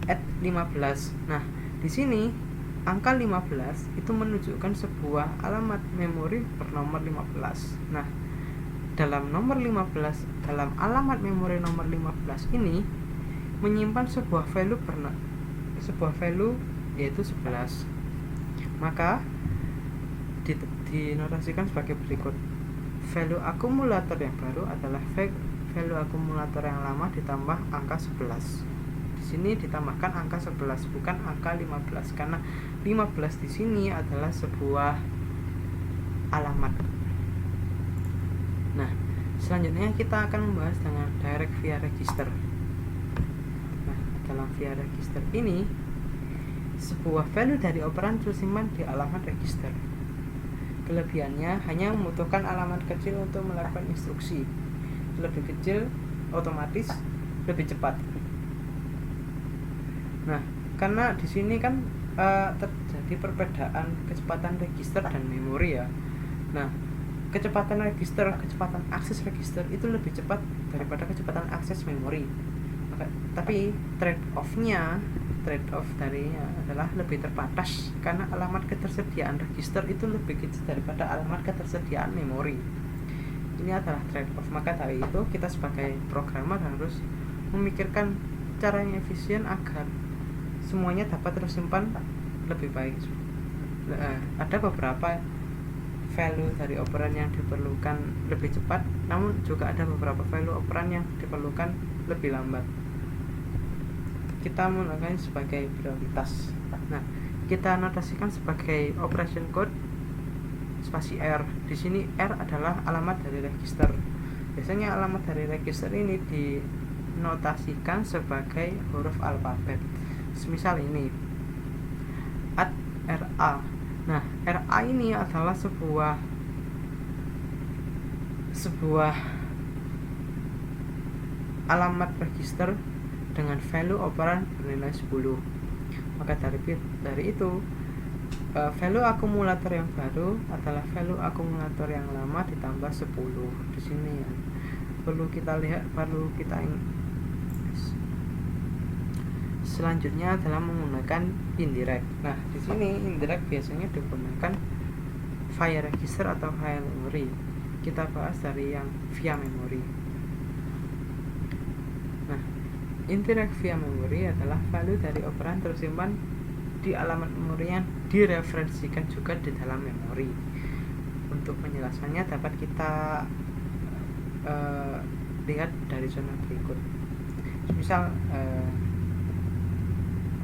add 15. Nah, di sini angka 15 itu menunjukkan sebuah alamat memori bernomor 15. Nah, dalam alamat memori nomor 15 ini menyimpan sebuah value yaitu 11. Maka dinotasikan sebagai berikut. Value akumulator yang baru adalah value akumulator yang lama ditambah angka 11. Di sini ditambahkan angka 11 bukan angka 15 karena 15 di sini adalah sebuah alamat. Nah, selanjutnya kita akan membahas dengan direct via register. Nah, dalam via register ini sebuah value dari operan tersimpan di alamat register. Kelebihannya hanya membutuhkan alamat kecil untuk melakukan instruksi. Lebih kecil otomatis lebih cepat. Nah, karena di sini kan terjadi perbedaan kecepatan register dan memori ya. Nah, kecepatan akses register itu lebih cepat daripada kecepatan akses memori. Tapi trade off darinya adalah lebih terbatas karena alamat ketersediaan register itu lebih kecil daripada alamat ketersediaan memori. Ini adalah trade off. Maka dari itu kita sebagai programmer harus memikirkan cara yang efisien agar semuanya dapat tersimpan lebih baik. Ada beberapa value dari operan yang diperlukan lebih cepat, namun juga ada beberapa value operan yang diperlukan lebih lambat. Kita menggunakan sebagai prioritas. Nah, kita notasikan sebagai operation code spasi R. Di sini R adalah alamat dari register. Biasanya alamat dari register ini dinotasikan sebagai huruf alfabet. Semisal ini RA. Nah, RA ini adalah sebuah alamat register dengan value operan bernilai 10. Maka dari itu value akumulator yang baru adalah value akumulator yang lama ditambah 10. Di sini ya. Perlu kita selanjutnya adalah menggunakan indirect. Nah, di sini indirect biasanya digunakan via register atau via memory. Kita bahas dari yang via memory. Nah, indirect via memory adalah value dari operan tersimpan di alamat memori yang direferensikan juga di dalam memori. Untuk penjelasannya dapat kita lihat dari zona berikut. Misal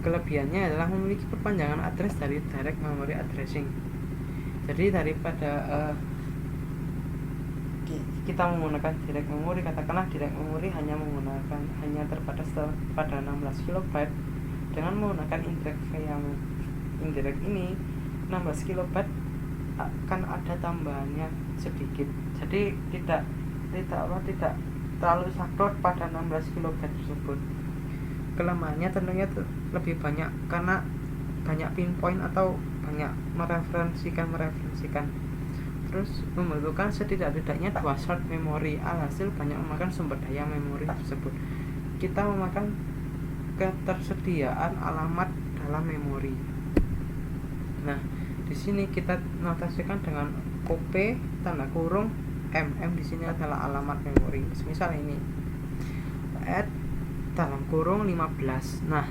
kelebihannya adalah memiliki perpanjangan address dari direct memory addressing. Jadi daripada kita menggunakan direct memory, katakanlah direct memory hanya terbatas pada 16 KB, dengan menggunakan indirect ini 16 KB akan ada tambahannya sedikit. Jadi tidak terlalu saklek pada 16 KB tersebut. Kelemahannya tentunya lebih banyak karena banyak pinpoint atau banyak mereferensikan, terus membutuhkan setidak-tidaknya 2 slot memori, alhasil banyak memakan sumber daya memori tersebut. Kita memakan ketersediaan alamat dalam memori. Nah, di sini kita notasikan dengan OP tanda kurung MM. Di sini adalah alamat memori. Misal ini add dalam kurung 15. Nah,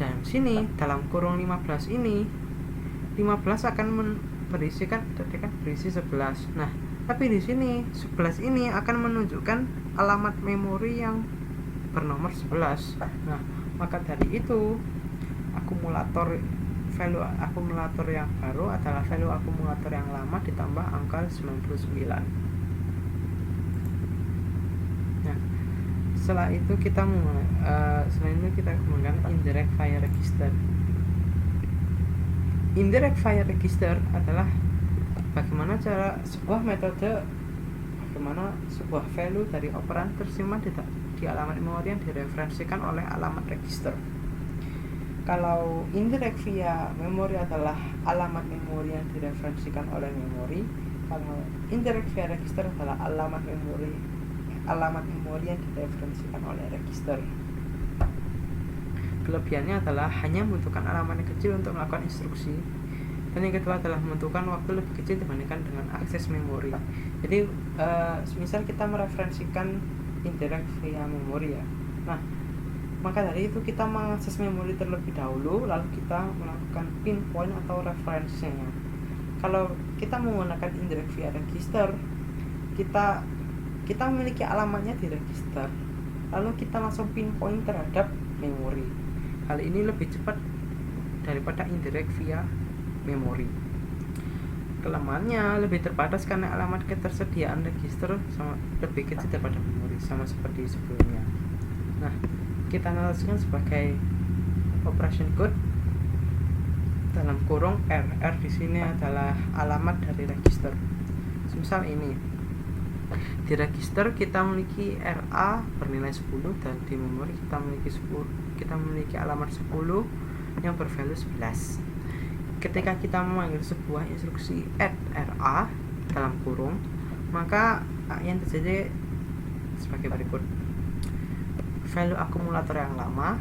dalam sini dalam kurung 15 ini 15 akan berisi 11. Nah, tapi di sini 11 ini akan menunjukkan alamat memori yang bernomor 11. Nah, maka dari itu value akumulator yang baru adalah value akumulator yang lama ditambah angka 99. Nah, setelah itu kita menggunakan indirect via register. Indirect via register adalah bagaimana sebuah value dari operan tersimpan di alamat memori yang direferensikan oleh alamat register. Kalau indirect via memori adalah alamat memori yang direferensikan oleh memori, kalau indirect via register adalah alamat memori yang direferensikan oleh register. Kelebihannya adalah hanya membutuhkan alamat yang kecil untuk melakukan instruksi, dan yang kedua adalah membutuhkan waktu lebih kecil dibandingkan dengan akses memori. Jadi misal kita mereferensikan indirect via memori ya. Nah, Maka dari itu kita mengakses memori terlebih dahulu, lalu kita melakukan pinpoint atau referensinya. Kalau kita menggunakan indirect via register, kita memiliki alamatnya di register, lalu kita langsung pinpoint terhadap memori. Hal ini lebih cepat daripada indirect via memori. Kelemahannya lebih terbatas karena alamat ketersediaan register lebih kecil daripada memori, sama seperti sebelumnya. Nah, kita analisasikan sebagai operation code dalam kurung R. R di sini adalah alamat dari register. Misal ini, di register kita memiliki RA bernilai 10 dan di memori kita memiliki alamat 10 yang bervalue 11. Ketika kita memanggil sebuah instruksi add RA dalam kurung, maka yang terjadi sebagai berikut. Value akumulator yang lama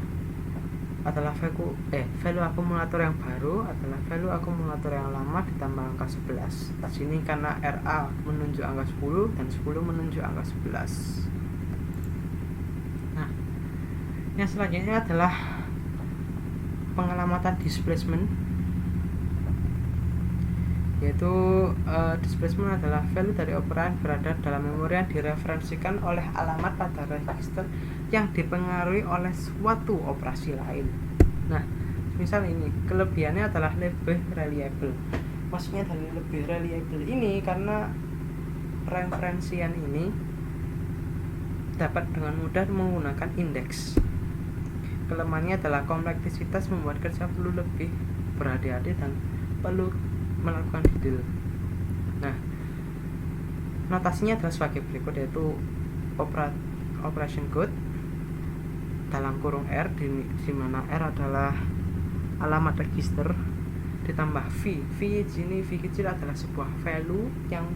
adalah value akumulator yang baru adalah value akumulator yang lama ditambah angka 11. Di sini karena RA menunjuk angka 10 dan 10 menunjuk angka 11. Nah, yang selanjutnya adalah pengalamatan displacement, yaitu displacement adalah value dari operan berada dalam memori yang direferensikan oleh alamat pada register yang dipengaruhi oleh suatu operasi lain. Nah, misal ini kelebihannya adalah lebih reliable. Maksudnya dari lebih reliable ini karena referensian ini dapat dengan mudah menggunakan indeks. Kelemahannya adalah kompleksitas membuat kerja perlu lebih berhati-hati dan perlu melakukan detail. Nah, notasinya adalah sebagai berikut, yaitu operation code dalam kurung R di mana R adalah alamat register ditambah V. V di sini V kecil adalah sebuah value yang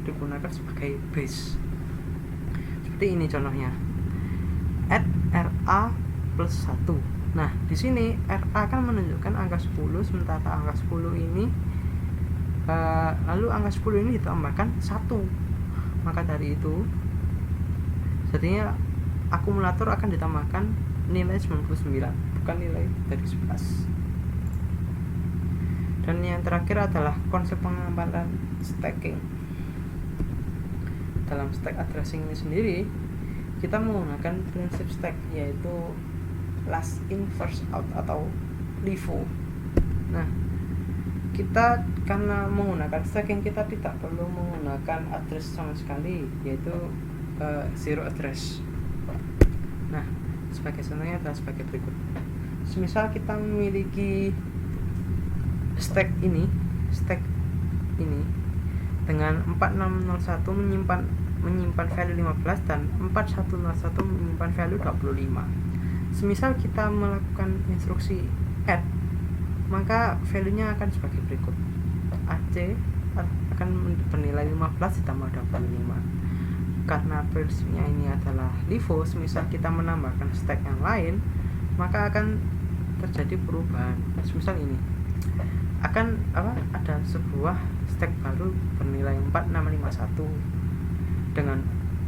digunakan sebagai base. Seperti ini contohnya. Add RA plus 1. Nah, di sini RA kan menunjukkan angka 10, sementara angka 10 ini lalu angka 10 ini ditambahkan 1. Maka dari itu jadinya akumulator akan ditambahkan nilai 99, bukan nilai dari 11. Dan yang terakhir adalah konsep pengamatan stacking. Dalam stack addressing ini sendiri kita menggunakan prinsip stack, yaitu last in first out atau LIFO. Nah, kita karena menggunakan stacking kita tidak perlu menggunakan address sama sekali, yaitu zero address. Nah, sebagai contohnya adalah sebagai berikut. Semisal kita memiliki stack ini dengan 4601 menyimpan value 15 dan 4101 menyimpan value 25. Semisal kita melakukan instruksi add, maka value-nya akan sebagai berikut. AC akan bernilai 15 ditambah 25. Karena prinsipnya ini adalah LIFO, semisal kita menambahkan stack yang lain, maka akan terjadi perubahan. Semisal ini akan ada sebuah stack baru bernilai 4651 dengan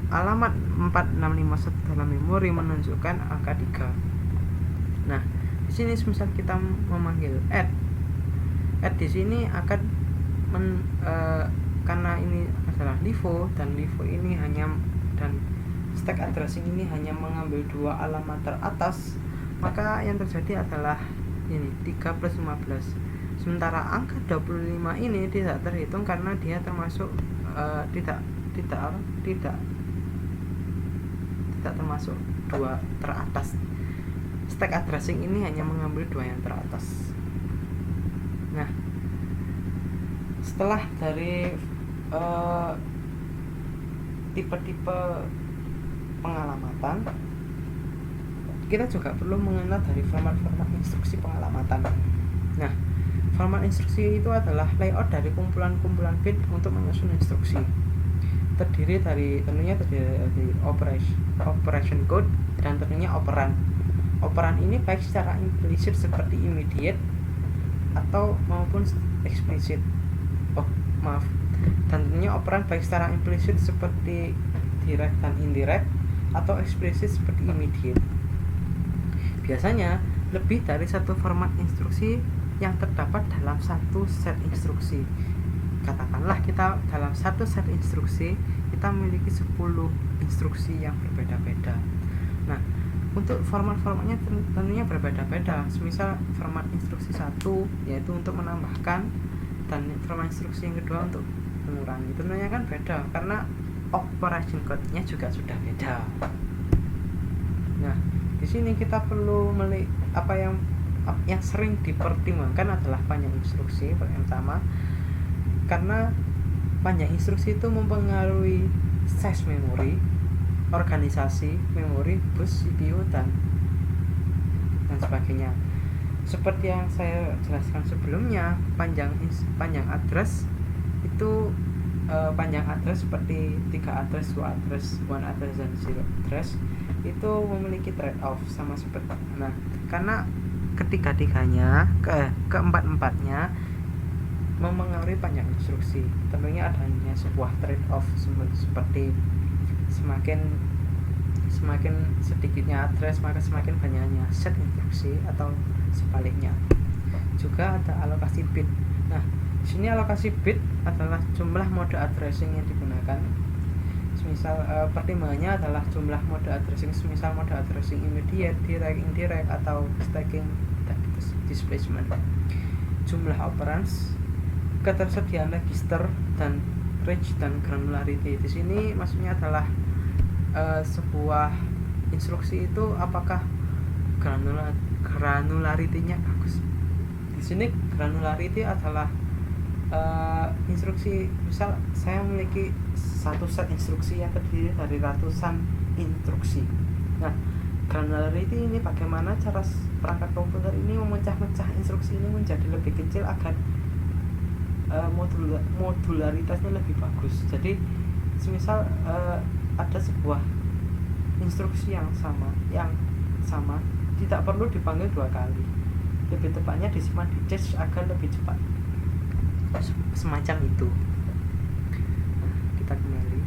alamat 4651 dalam memori menunjukkan angka 3. Nah, di sini misal kita memanggil add di sini akan karena ini adalah LIFO dan LIFO ini dan stack addressing ini hanya mengambil 2 alamat teratas, maka yang terjadi adalah ini 3 plus 15. Sementara angka 25 ini tidak terhitung karena dia termasuk tidak termasuk 2 teratas. Stack addressing ini hanya mengambil 2 yang teratas. Nah, setelah dari tipe-tipe pengalamatan, kita juga perlu mengenal dari format-format instruksi pengalamatan. Nah, format instruksi itu adalah layout dari kumpulan-kumpulan bit untuk menyusun instruksi. Tentunya terdiri dari operation code dan tentunya operan. Operan ini baik secara implisit seperti immediate atau maupun eksplisit. Dan tentunya operan baik secara implisit seperti direct dan indirect atau eksplisit seperti immediate. Biasanya lebih dari satu format instruksi yang terdapat dalam satu set instruksi. Katakanlah kita dalam satu set instruksi kita memiliki 10 instruksi yang berbeda-beda. Nah, untuk format-formatnya tentunya berbeda-beda. Semisal format instruksi 1 yaitu untuk menambahkan, dan format instruksi yang kedua untuk mengurangi. Tentunya kan beda karena operation code-nya juga sudah beda. Nah, di sini kita perlu apa yang sering dipertimbangkan adalah panjang instruksi pertama, karena panjang instruksi itu mempengaruhi size memori, organisasi memori, bus, CPU, dan sebagainya. Seperti yang saya jelaskan sebelumnya, panjang address itu panjang address seperti 3 address, 2 address, 1 address, dan 0 address itu memiliki trade-off sama seperti. Nah, karena ketiga-tiganya, keempat-empatnya mempengaruhi panjang instruksi, tentunya adanya sebuah trade-off seperti semakin sedikitnya address maka semakin banyaknya set instruksi, atau sebaliknya. Juga ada alokasi bit. Nah, di sini alokasi bit adalah jumlah mode addressing yang digunakan. Semisal pertimbangannya adalah jumlah mode addressing, semisal mode addressing immediate, direct, indirect, atau stacking displacement. Jumlah operands, ketersediaan register, dan range dan granularity. Di sini maksudnya adalah sebuah instruksi itu apakah granularity-nya bagus. Di sini granularity adalah instruksi, misal saya memiliki satu set instruksi yang terdiri dari ratusan instruksi. Nah, granularity ini bagaimana cara perangkat komputer ini memecah-mecah instruksi ini menjadi lebih kecil agar modularitasnya lebih bagus. Jadi semisal ada sebuah instruksi yang sama tidak perlu dipanggil 2 kali, lebih tepatnya disimpan di cache agar lebih cepat, semacam itu. Nah, kita kembali.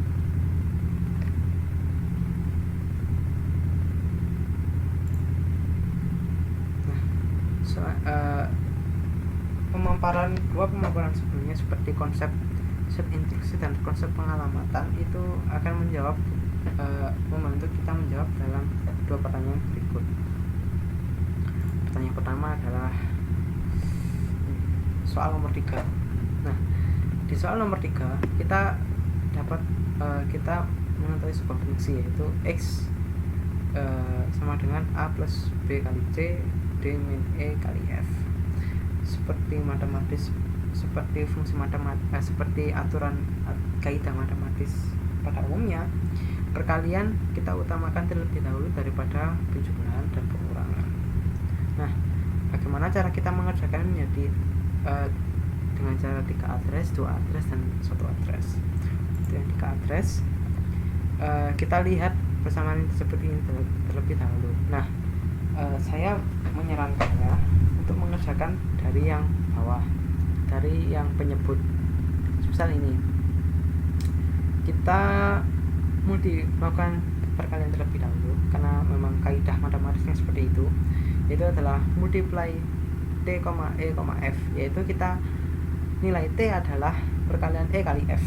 Nah, pemaparan sebelumnya seperti konsep set instruksi dan konsep pengalamatan itu akan membantu kita menjawab dalam 2 pertanyaan berikut. Pertanyaan pertama adalah soal nomor 3. Nah, di soal nomor 3 kita dapat kita mengetahui sebuah fungsi, yaitu x sama dengan a plus b kali c d min e kali f. Seperti fungsi matematis, seperti aturan kaidah matematis pada umumnya, perkalian kita utamakan terlebih dahulu daripada penjumlahan dan pengurangan. Nah, bagaimana cara kita mengerjakan menjadi dengan cara 3 address, 2 address, dan 1 address. Itu yang 3 address. Kita lihat persamaan seperti ini terlebih dahulu. Nah, saya menyarankannya untuk mengerjakan dari yang bawah, dari yang penyebut. Misal ini, kita melakukan perkalian terlebih dahulu karena memang kaidah matematisnya seperti itu, yaitu adalah multiply t, e, f, yaitu kita nilai t adalah perkalian e kali f.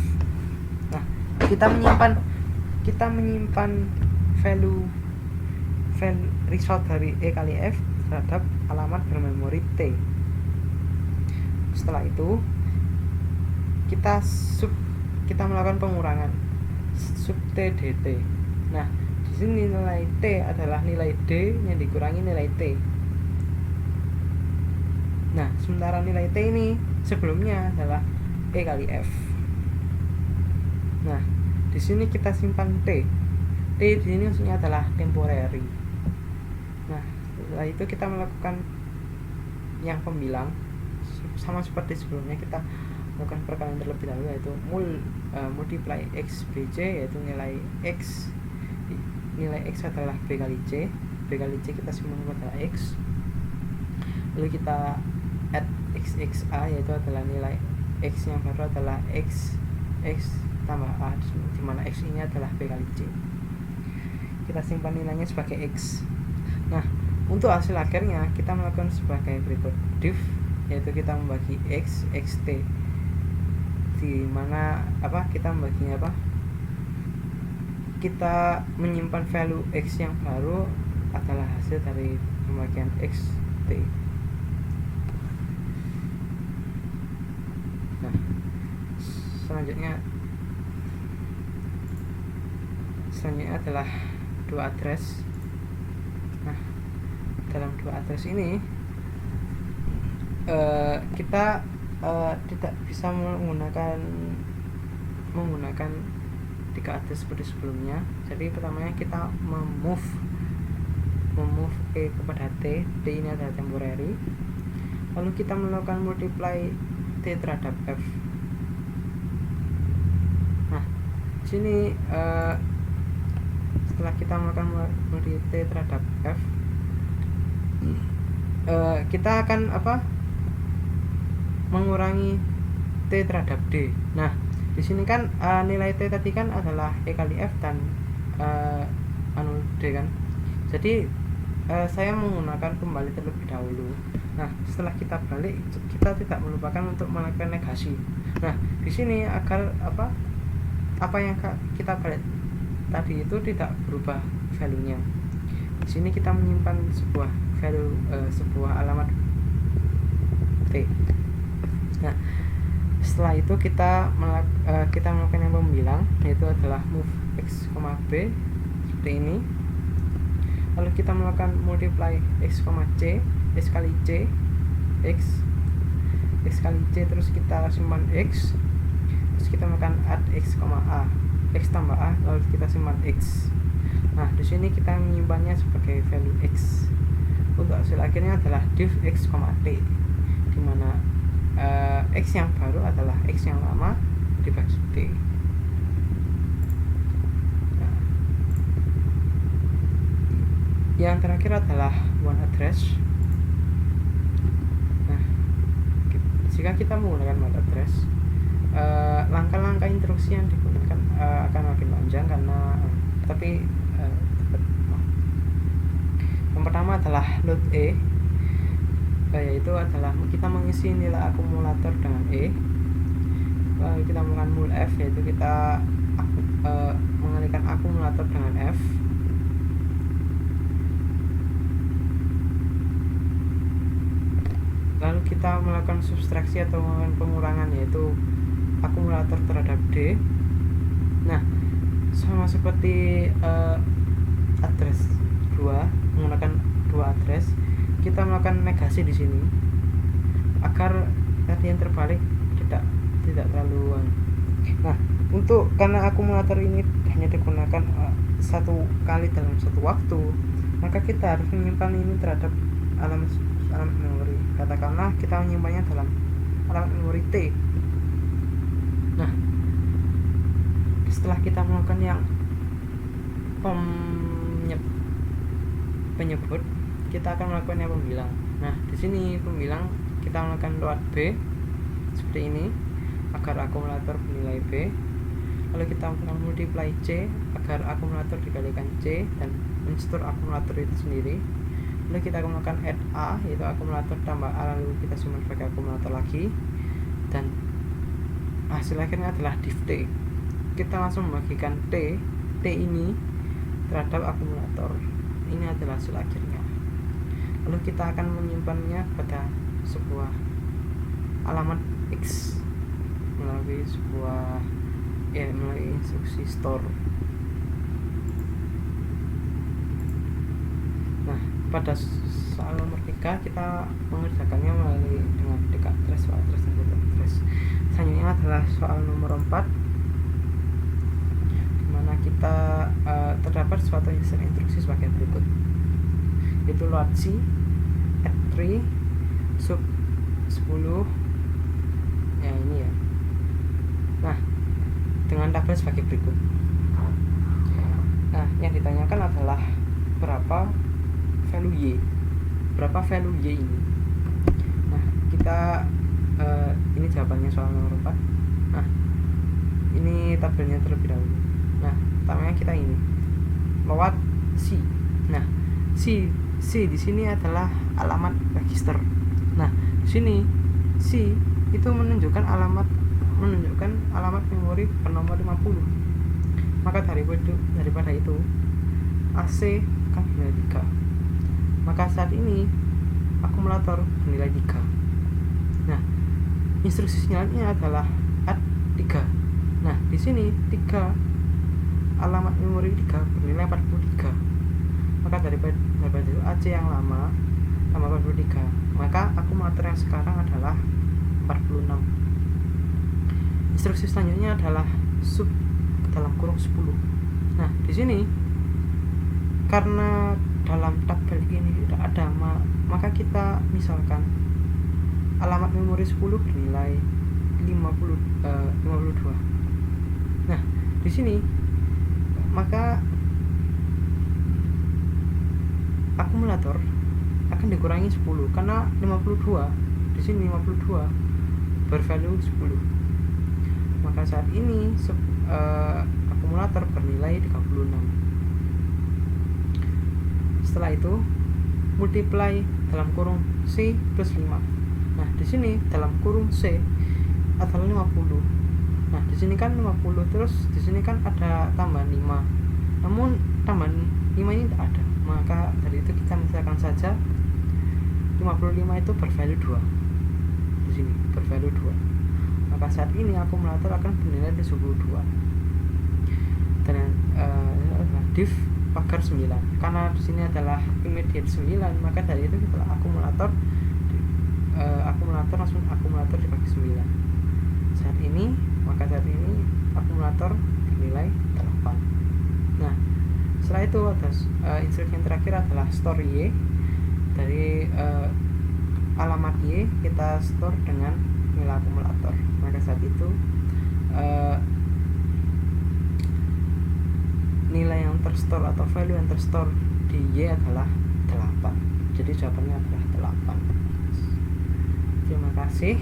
Nah, kita menyimpan value result dari e kali f terhadap alamat bermemori t. Setelah itu kita melakukan pengurangan sub t dt. Nah, di sini nilai t adalah nilai d yang dikurangi nilai t. Nah, sementara nilai t ini sebelumnya adalah e kali f. Nah, di sini kita simpan t. T di sini maksudnya adalah temporary. Nah, setelah itu kita melakukan yang pembilang sama seperti sebelumnya, kita melakukan perkalian terlebih dahulu, yaitu multiply x bj, yaitu nilai x adalah b kali c. B kali c kita simpan pada x, lalu kita add xxa, yaitu adalah nilai x yang baru adalah x tambah a, di mana x ini adalah b kali c. Kita simpan nilainya sebagai x. Nah, Untuk hasil akhirnya kita melakukan sebagai berikut. Div, yaitu kita membagi x, xt, di mana kita membaginya kita menyimpan value x yang baru adalah hasil dari pembagian xt. Nah, selanjutnya adalah dua address. Nah, dalam dua address ini kita tidak bisa menggunakan 3 address seperti sebelumnya. Jadi pertamanya kita memove E kepada T ini adalah temporary, lalu kita melakukan multiply T terhadap F. Nah, sini setelah kita melakukan multiply T terhadap F, kita akan mengurangi T terhadap D. Nah, di sini kan nilai T tadi kan adalah E kali F dan D kan. Jadi saya menggunakan kembali terlebih dahulu. Nah, setelah kita balik, kita tidak melupakan untuk melakukan negasi. Nah, di sini agar apa yang kita balik tadi itu tidak berubah value-nya. Di sini kita menyimpan sebuah value, sebuah alamat T. Nah, setelah itu kita melakukan yang pembilang, yaitu adalah move x, b seperti ini. Lalu kita melakukan multiply x, c, x kali c, x kali c, terus kita simpan x, terus kita melakukan add x, a, x tambah a, lalu kita simpan x. Nah, di sini kita menyimpannya sebagai value x. Untuk hasil akhirnya adalah div x, t, di mana x yang baru adalah x yang lama dibagi t. Nah, yang terakhir adalah one address. Nah, jika kita menggunakan one address, langkah-langkah instruksi yang digunakan akan makin panjang yang pertama adalah load E, yaitu adalah kita mengisi nilai akumulator dengan E. Lalu kita melakukan mul F, yaitu kita mengalihkan akumulator dengan F. Lalu kita melakukan subtraksi atau melakukan pengurangan, yaitu akumulator terhadap D. Nah, sama seperti address 2, menggunakan 2 address, kita melakukan negasi di sini agar tadi yang terbalik tidak terlalu. Nah, karena akumulator ini hanya digunakan satu kali dalam satu waktu, maka kita harus menyimpan ini terhadap alamat memori. Katakanlah kita menyimpannya dalam alamat memori T. Nah, setelah kita melakukan yang penyebut, kita akan melakukan yang pembilang. Nah, di sini pembilang kita melakukan load B seperti ini agar akumulator bernilai B. Lalu kita melakukan multiply C agar akumulator dikalikan C dan mencetur akumulator itu sendiri. Lalu kita akan melakukan add A, yaitu akumulator tambah A, lalu kita simpan sebagai akumulator lagi, dan hasil akhirnya adalah div T. Kita langsung membagikan T ini terhadap akumulator. Ini adalah hasil akhirnya. Lalu kita akan menyimpannya pada sebuah alamat X melalui instruksi store. Nah, pada soal nomor 3 kita mengerjakannya melalui dengan dekat trace, dan dekat trace. Selanjutnya adalah soal nomor 4, dimana kita terdapat suatu instruksi sebagai berikut, yaitu load C at 3 sub 10 ya ini ya. Nah, dengan tabel sebagai berikut. Nah, yang ditanyakan adalah berapa value Y ini. Nah, kita ini jawabannya soal nomor 4. Nah, ini tabelnya terlebih dahulu. Nah, pertamanya kita ini load C. Nah, C C di sini adalah alamat register. Nah, di sini C itu menunjukkan alamat memori bernomor 50. Maka daripada itu AC akan bernilai 3. Maka saat ini akumulator bernilai 3. Nah, instruksi sinyalnya adalah add 3. Nah, di sini 3 alamat memori 3 bernilai 43. Maka daripada itu AC yang lama tambah 43, maka akumulator yang sekarang adalah 46. Instruksi selanjutnya adalah sub dalam kurung 10. Nah, di sini karena dalam tabel ini tidak ada, maka kita misalkan alamat memori 10 bernilai 52. Nah, di sini maka akumulator akan dikurangi 10 karena 52 di sini 52 bervalue 10. Maka saat ini akumulator bernilai 36. Setelah itu multiply dalam kurung C plus 5. Nah, di sini dalam kurung C adalah 50. Nah, di sini kan 50, terus di sini kan ada tambahan 5. Namun tambahan 5 ini tidak ada. Maka dari itu kita misalkan saja 55 itu bervalue 2. Di sini bervalue 2. Maka saat ini akumulator akan bernilai 72. Dan div pagar 9. Karena di sini adalah immediate 9, maka dari itu kita akumulator langsung akumulator dibagi 9. Saat ini akumulator bernilai 8. Nah, setelah itu ada instruksi yang terakhir adalah store Y. Dari alamat Y kita store dengan nilai akumulator. Maka saat itu nilai yang terstore atau value yang terstore di Y adalah 8. Jadi jawabannya adalah 8. Terima kasih.